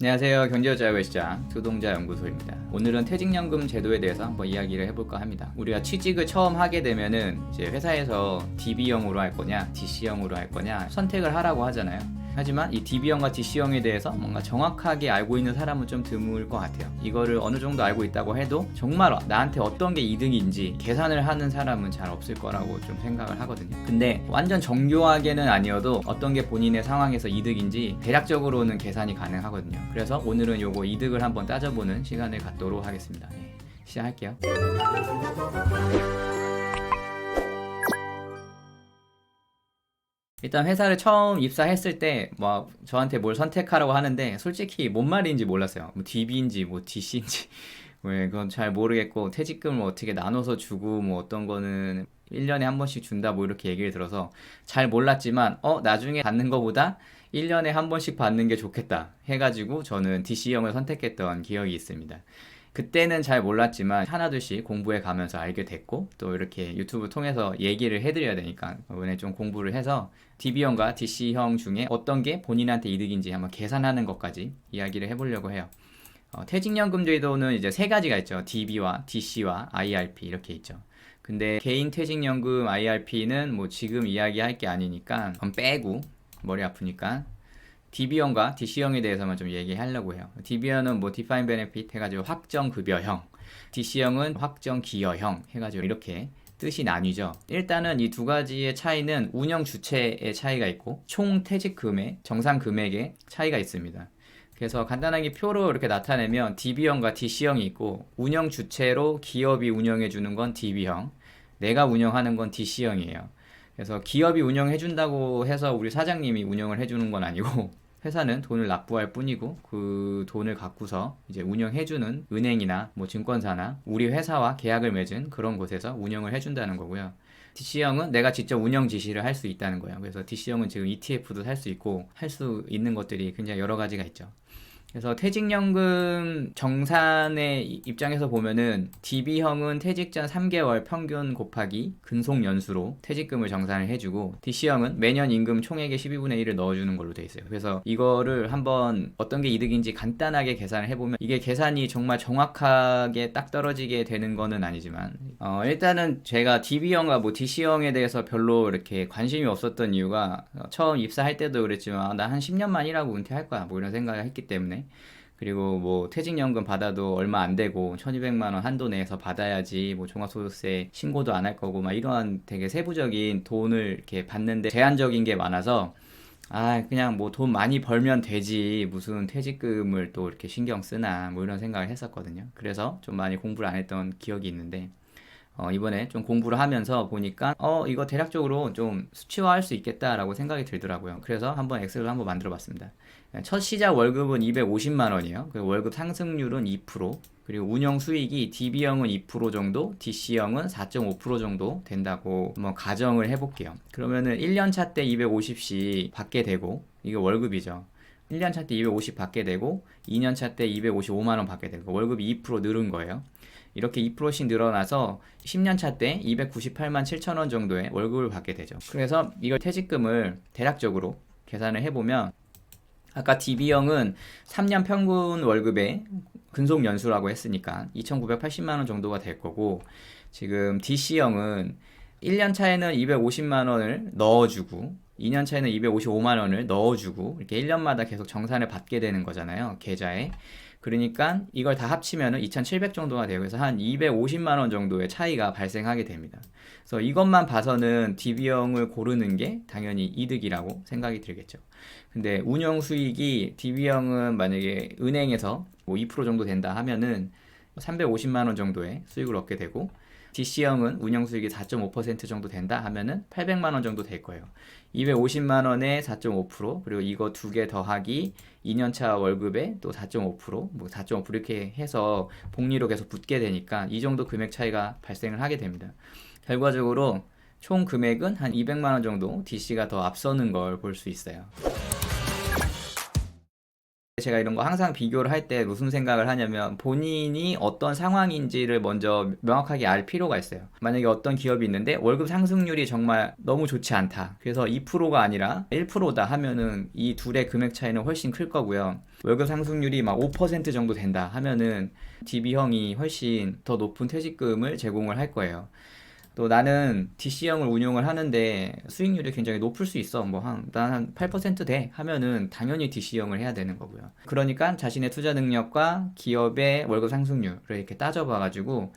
안녕하세요. 경제여자야외시장 두동자연구소입니다. 오늘은 퇴직연금 제도에 대해서 한번 이야기를 해볼까 합니다. 우리가 취직을 처음 하게 되면은 이제 회사에서 DB형으로 할 거냐 DC형으로 할 거냐 선택을 하라고 하잖아요. 하지만 이 DB형과 DC형에 대해서 뭔가 정확하게 알고 있는 사람은 좀 드물 것 같아요. 이거를 어느 정도 알고 있다고 해도 정말 나한테 어떤 게 이득인지 계산을 하는 사람은 잘 없을 거라고 좀 생각을 하거든요. 근데 완전 정교하게는 아니어도 어떤 게 본인의 상황에서 이득인지 대략적으로는 계산이 가능하거든요. 그래서 오늘은 요거 이득을 한번 따져보는 시간을 갖도록 하겠습니다. 시작할게요. 일단 회사를 처음 입사했을 때 뭐 저한테 뭘 선택하라고 하는데 솔직히 뭔 말인지 몰랐어요. 뭐 DB인지 뭐 DC인지 왜 그건 잘 모르겠고, 퇴직금을 어떻게 나눠서 주고 뭐 어떤 거는 1년에 한 번씩 준다 뭐 이렇게 얘기를 들어서 잘 몰랐지만 나중에 받는 거보다 1년에 한 번씩 받는 게 좋겠다 해가지고 저는 DC형을 선택했던 기억이 있습니다. 그때는 잘 몰랐지만 하나둘씩 공부해 가면서 알게 됐고, 또 이렇게 유튜브 통해서 얘기를 해드려야 되니까 이번에 좀 공부를 해서 DB형과 DC형 중에 어떤 게 본인한테 이득인지 한번 계산하는 것까지 이야기를 해보려고 해요. 퇴직연금 제도는 이제 세 가지가 있죠. DB와 DC와 IRP 이렇게 있죠. 근데 개인 퇴직연금 IRP는 뭐 지금 이야기할 게 아니니까 그건 빼고, 머리 아프니까 DB형과 DC형에 대해서만 좀 얘기하려고 해요. DB형은 뭐 Defined Benefit 해가지고 확정급여형, DC형은 확정기여형 해가지고 이렇게 뜻이 나뉘죠. 일단은 이 두 가지의 차이는 운영 주체의 차이가 있고 총 퇴직 금액, 정산 금액의 차이가 있습니다. 그래서 간단하게 표로 이렇게 나타내면 DB형과 DC형이 있고, 운영 주체로 기업이 운영해 주는 건 DB형, 내가 운영하는 건 DC형이에요. 그래서 기업이 운영해 준다고 해서 우리 사장님이 운영을 해 주는 건 아니고 회사는 돈을 납부할 뿐이고, 그 돈을 갖고서 이제 운영해 주는 은행이나 뭐 증권사나 우리 회사와 계약을 맺은 그런 곳에서 운영을 해 준다는 거고요. DC형은 내가 직접 운영 지시를 할 수 있다는 거예요. 그래서 DC형은 지금 ETF도 살 수 있고 할 수 있는 것들이 굉장히 여러 가지가 있죠. 그래서 퇴직연금 정산의 입장에서 보면은 DB형은 퇴직 전 3개월 평균 곱하기 근속 연수로 퇴직금을 정산을 해주고, DC형은 매년 임금 총액의 12분의 1을 넣어주는 걸로 돼 있어요. 그래서 이거를 한번 어떤 게 이득인지 간단하게 계산을 해보면 이게 계산이 정말 정확하게 딱 떨어지게 되는 거는 아니지만, 일단은 제가 DB형과 뭐 DC형에 대해서 별로 이렇게 관심이 없었던 이유가 처음 입사할 때도 그랬지만 나 한 10년만 일하고 은퇴할 거야 뭐 이런 생각을 했기 때문에, 그리고 뭐 퇴직연금 받아도 얼마 안 되고 1200만 원 한도 내에서 받아야지 뭐 종합소득세 신고도 안 할 거고 막 이런 되게 세부적인 돈을 이렇게 받는데 제한적인 게 많아서 그냥 뭐 돈 많이 벌면 되지 무슨 퇴직금을 또 이렇게 신경 쓰나 뭐 이런 생각을 했었거든요. 그래서 좀 많이 공부를 안 했던 기억이 있는데, 이번에 좀 공부를 하면서 보니까 이거 대략적으로 좀 수치화할 수 있겠다라고 생각이 들더라고요. 그래서 한번 엑셀을 한번 만들어 봤습니다. 첫 시작 월급은 250만 원이에요. 월급 상승률은 2%, 그리고 운영 수익이 DB형은 2% 정도, DC형은 4.5% 정도 된다고 한번 가정을 해볼게요. 그러면은 1년 차 때 250씩 받게 되고, 이게 월급이죠. 1년 차 때 250 받게 되고 2년 차 때 255만 원 받게 되고 월급이 2% 늘은 거예요. 이렇게 2%씩 늘어나서 10년 차 때 298만 7천 원 정도의 월급을 받게 되죠. 그래서 이걸 퇴직금을 대략적으로 계산을 해보면, 아까 DB형은 3년 평균 월급의 근속 연수라고 했으니까 2,980만 원 정도가 될 거고, 지금 DC형은 1년 차에는 250만 원을 넣어주고 2년 차에는 255만 원을 넣어주고 이렇게 1년마다 계속 정산을 받게 되는 거잖아요, 계좌에. 그러니까 이걸 다 합치면 2,700 정도가 되고, 그래서 한 250만 원 정도의 차이가 발생하게 됩니다. 그래서 이것만 봐서는 DB형을 고르는 게 당연히 이득이라고 생각이 들겠죠. 근데 운영 수익이 DB형은 만약에 은행에서 뭐 2% 정도 된다 하면은 350만 원 정도의 수익을 얻게 되고, DC형은 운영 수익이 4.5% 정도 된다 하면은 800만 원 정도 될 거예요. 250만 원에 4.5%, 그리고 이거 두 개 더하기 2년차 월급에 또 4.5%, 뭐 4.5% 이렇게 해서 복리로 계속 붙게 되니까 이 정도 금액 차이가 발생을 하게 됩니다. 결과적으로 총 금액은 한 200만 원 정도 DC가 더 앞서는 걸 볼 수 있어요. 제가 이런 거 항상 비교를 할 때 무슨 생각을 하냐면 본인이 어떤 상황인지를 먼저 명확하게 알 필요가 있어요. 만약에 어떤 기업이 있는데 월급 상승률이 정말 너무 좋지 않다. 그래서 2%가 아니라 1%다 하면은 이 둘의 금액 차이는 훨씬 클 거고요. 월급 상승률이 막 5% 정도 된다 하면은 DB형이 훨씬 더 높은 퇴직금을 제공을 할 거예요. 또 나는 DC형을 운용을 하는데 수익률이 굉장히 높을 수 있어. 난 한 8% 돼. 하면은 당연히 DC형을 해야 되는 거고요. 그러니까 자신의 투자 능력과 기업의 월급 상승률을 이렇게 따져봐가지고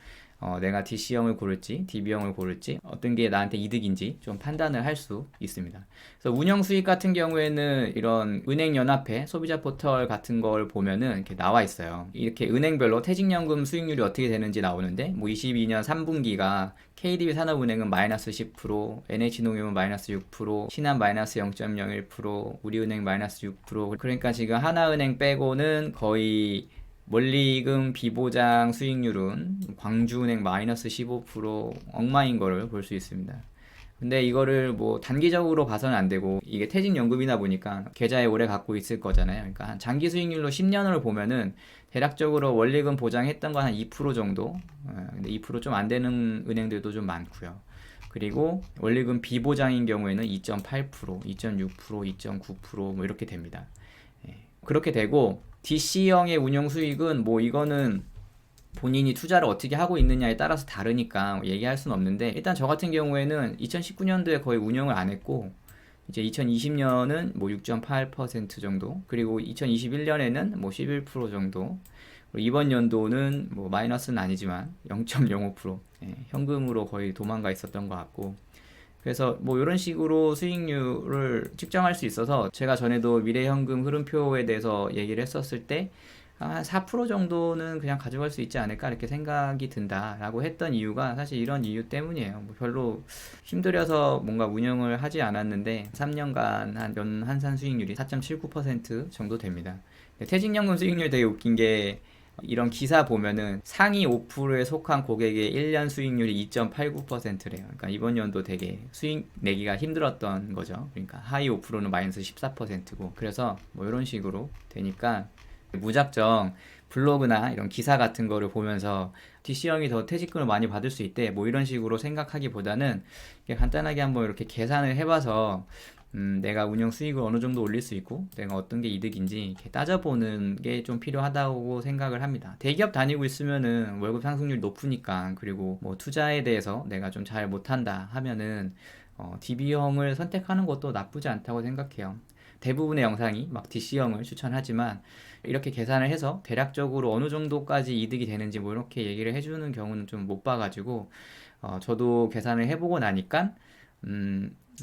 내가 DC형을 고를지 DB형을 고를지 어떤 게 나한테 이득인지 좀 판단을 할 수 있습니다. 그래서 운영 수익 같은 경우에는 이런 은행연합회 소비자 포털 같은 걸 보면은 이렇게 나와 있어요. 이렇게 은행별로 퇴직연금 수익률이 어떻게 되는지 나오는데 22년 3분기가 KDB 산업은행은 마이너스 10%, NH농협은 마이너스 6%, 신한 마이너스 0.01%, 우리은행 마이너스 6%. 그러니까 지금 하나은행 빼고는 거의 원리금 비보장 수익률은 광주은행 마이너스 15% 엉망인 거를 볼 수 있습니다. 근데 이거를 뭐 단기적으로 봐서는 안 되고 이게 퇴직연금이다 보니까 계좌에 오래 갖고 있을 거잖아요. 그러니까 한 장기 수익률로 10년을 보면은 대략적으로 원리금 보장했던 건 한 2% 정도. 근데 2%좀 안 되는 은행들도 좀 많고요. 그리고 원리금 비보장인 경우에는 2.8%, 2.6%, 2.9%뭐 이렇게 됩니다. 그렇게 되고 DC형의 운용 수익은 뭐 이거는 본인이 투자를 어떻게 하고 있느냐에 따라서 다르니까 얘기할 수는 없는데 일단 저 같은 경우에는 2019년도에 거의 운영을 안 했고 이제 2020년은 뭐 6.8% 정도 그리고 2021년에는 뭐 11% 정도 그리고 이번 연도는 뭐 마이너스는 아니지만 0.05% 현금으로 거의 도망가 있었던 것 같고 그래서 뭐 이런 식으로 수익률을 측정할 수 있어서 제가 전에도 미래현금 흐름표에 대해서 얘기를 했었을 때 한 4% 정도는 그냥 가져갈 수 있지 않을까 이렇게 생각이 든다라고 했던 이유가 사실 이런 이유 때문이에요. 뭐 별로 힘들여서 뭔가 운영을 하지 않았는데 3년간 한 연 환산 수익률이 4.79% 정도 됩니다. 퇴직연금 수익률 되게 웃긴 게 이런 기사 보면은 상위 5%에 속한 고객의 1년 수익률이 2.89%래요. 그러니까 이번 연도 되게 수익 내기가 힘들었던 거죠. 그러니까 하위 5%는 마이너스 14%고 그래서 뭐 이런 식으로 되니까 무작정 블로그나 이런 기사 같은 거를 보면서 DC형이 더 퇴직금을 많이 받을 수 있대 뭐 이런 식으로 생각하기보다는 간단하게 한번 이렇게 계산을 해봐서 내가 운영 수익을 어느 정도 올릴 수 있고 내가 어떤 게 이득인지 이렇게 따져보는 게 좀 필요하다고 생각을 합니다. 대기업 다니고 있으면은 월급 상승률이 높으니까 그리고 뭐 투자에 대해서 내가 좀 잘 못한다 하면은 DB형을 선택하는 것도 나쁘지 않다고 생각해요. 대부분의 영상이 막 DC형을 추천하지만 이렇게 계산을 해서 대략적으로 어느 정도까지 이득이 되는지 뭐 이렇게 얘기를 해주는 경우는 좀 못 봐가지고 저도 계산을 해보고 나니까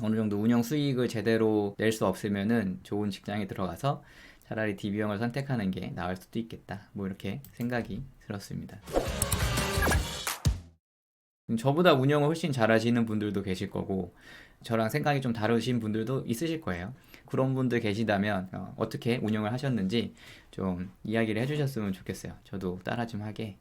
어느 정도 운영 수익을 제대로 낼 수 없으면은 좋은 직장에 들어가서 차라리 DB형을 선택하는 게 나을 수도 있겠다. 뭐 이렇게 생각이 들었습니다. 저보다 운영을 훨씬 잘하시는 분들도 계실 거고 저랑 생각이 좀 다르신 분들도 있으실 거예요. 그런 분들 계시다면 어떻게 운영을 하셨는지 좀 이야기를 해주셨으면 좋겠어요. 저도 따라 좀 하게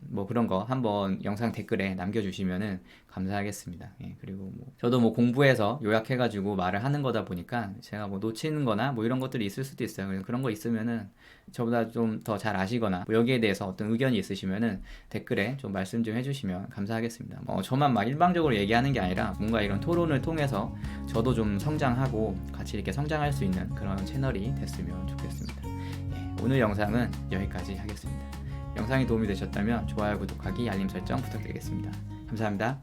뭐 그런 거 한번 영상 댓글에 남겨주시면은 감사하겠습니다. 그리고 뭐 저도 뭐 공부해서 요약해가지고 말을 하는 거다 보니까 제가 뭐 놓치는 거나 뭐 이런 것들이 있을 수도 있어요. 그래서 그런 거 있으면은 저보다 좀 더 잘 아시거나 뭐 여기에 대해서 어떤 의견이 있으시면은 댓글에 좀 말씀 좀 해주시면 감사하겠습니다. 뭐 저만 막 일방적으로 얘기하는 게 아니라 뭔가 이런 토론을 통해서 저도 좀 성장하고 같이 이렇게 성장할 수 있는 그런 채널이 됐으면 좋겠습니다. 오늘 영상은 여기까지 하겠습니다. 영상이 도움이 되셨다면 좋아요, 구독하기, 알림 설정 부탁드리겠습니다. 감사합니다.